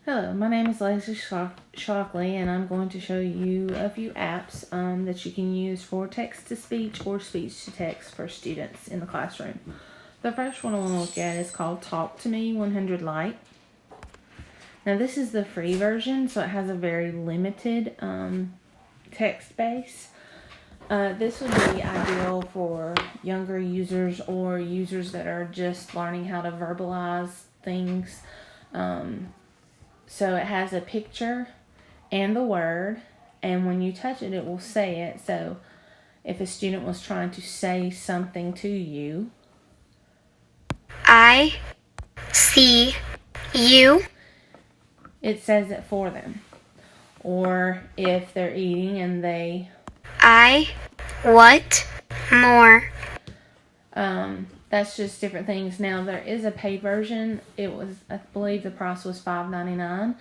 Hello, my name is Leslie Shockley, and I'm going to show you a few apps that you can use for text-to-speech or speech-to-text for students in the classroom. The first one I want to look at is called Talk to Me 100 Lite. Now this is the free version, so it has a very limited text base. This would be ideal for younger users or users that are just learning how to verbalize things. So it has a picture and the word, and when you touch it, it will say it. So if a student was trying to say something to you, I see you. It says it for them. Or if they're eating and they... What more? That's just different things. Now, there is a paid version. It was, I believe the price was $5.99,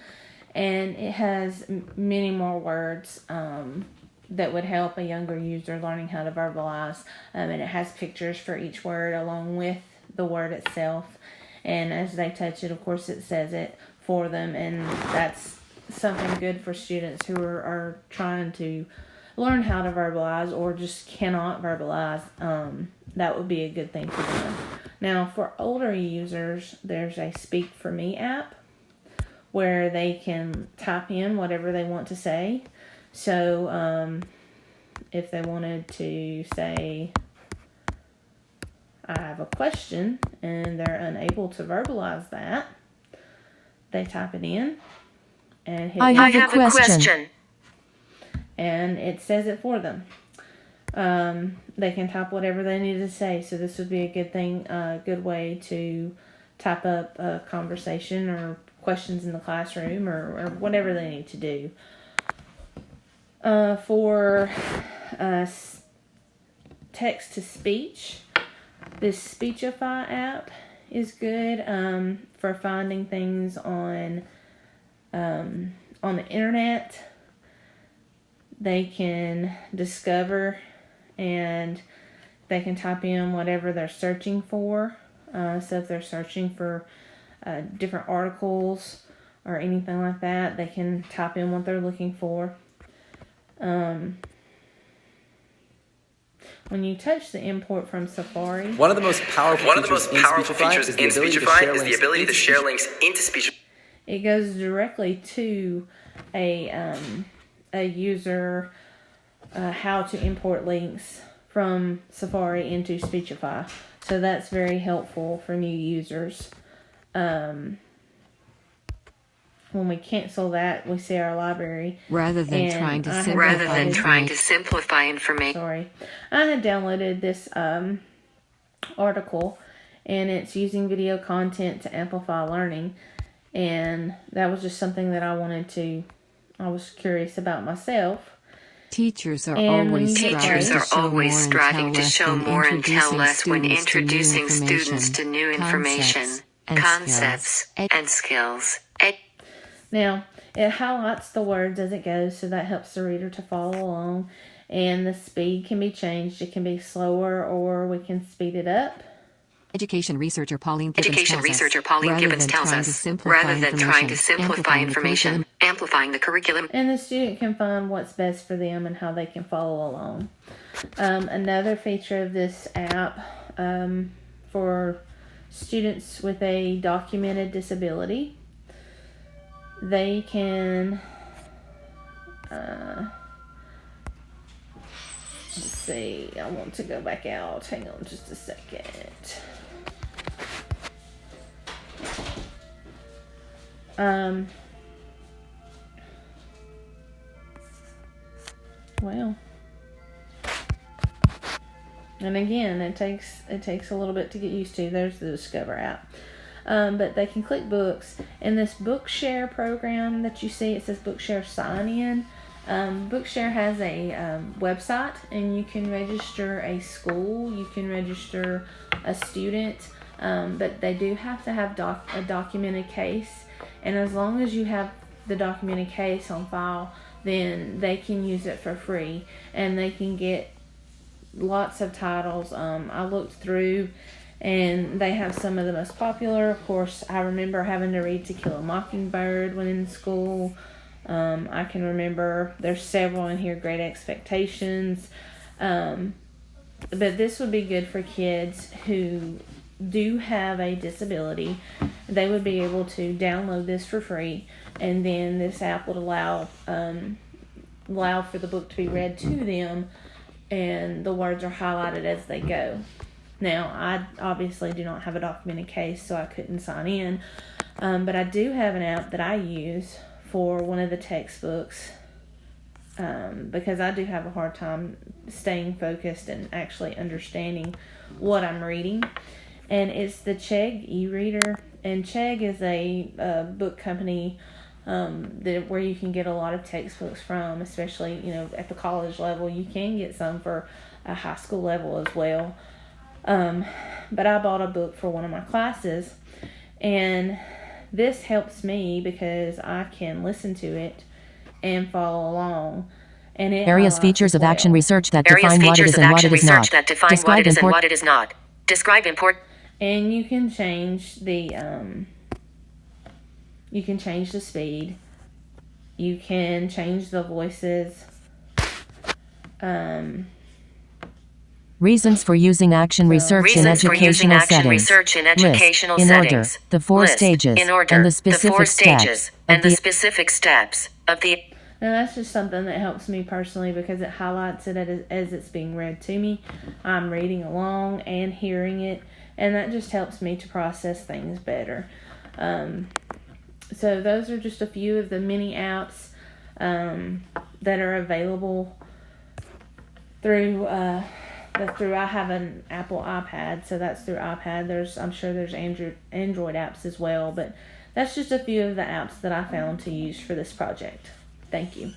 and it has many more words that would help a younger user learning how to verbalize. And it has pictures for each word along with the word itself. And as they touch it, of course, it says it for them, and that's something good for students who are trying to learn how to verbalize or just cannot verbalize. That would be a good thing for them. Now, for older users, there's a Speak For Me app where they can type in whatever they want to say. So, if they wanted to say, I have a question, and they're unable to verbalize that, they type it in and hit I have a question. And it says it for them. They can type whatever they need to say, so this would be a good thing, a good way to type up a conversation or questions in the classroom or whatever they need to do. For text to speech, this Speechify app is good for finding things on the internet. They can discover and they can type in whatever they're searching for. So if they're searching for different articles or anything like that, they can type in what they're looking for. When you touch the import from Safari, One of the most powerful features in Speechify is the ability to share links into Speechify. It goes directly to a user how to import links from Safari into Speechify. So that's very helpful for new users. When we cancel that, we see our library. Rather than trying to simplify information. Sorry. I had downloaded this article, and it's using video content to amplify learning. And that was just something that I was curious about myself. Teachers are always striving to show more and tell less when introducing students to new information, concepts, and skills. Now, it highlights the words as it goes, so that helps the reader to follow along. And the speed can be changed. It can be slower, or we can speed it up. Education researcher Pauline Gibbons tells us, rather than trying to simplify information, amplifying the curriculum. And the student can find what's best for them and how they can follow along. Another feature of this app for students with a documented disability, they can, let's see, I want to go back out. Hang on just a second. Well, and again, it takes a little bit to get used to. There's the Discover app. But they can click books. In this Bookshare program that you see, it says Bookshare Sign In. Bookshare has a website, and you can register a school, you can register a student, but they do have to have a documented case. And as long as you have the documented case on file, then they can use it for free, and they can get lots of titles. I looked through, And they have some of the most popular. Of course, I remember having to read To Kill a Mockingbird when in school. I can remember there's several in here, Great Expectations. But this would be good for kids who do have a disability. They would be able to download this for free, and then this app would allow for the book to be read to them, and the words are highlighted as they go. Now, I obviously do not have a documented case, so I couldn't sign in, but I do have an app that I use for one of the textbooks, because I do have a hard time staying focused and actually understanding what I'm reading. And it's the Chegg e-reader. And Chegg is a book company where you can get a lot of textbooks from, especially, at the college level. You can get some for a high school level as well. But I bought a book for one of my classes, and this helps me because I can listen to it and follow along. And it Various features of action research that define what it is and what it is not. Describe import. And you can change the speed. You can change the voices. Reasons for using action research in educational settings. List, in order, the four stages, and the specific steps of the... Now that's just something that helps me personally because it highlights it as it's being read to me. I'm reading along and hearing it, and that just helps me to process things better. So those are just a few of the mini apps that are available through I have an Apple iPad, so that's through iPad. I'm sure there's Android apps as well, but that's just a few of the apps that I found to use for this project. Thank you.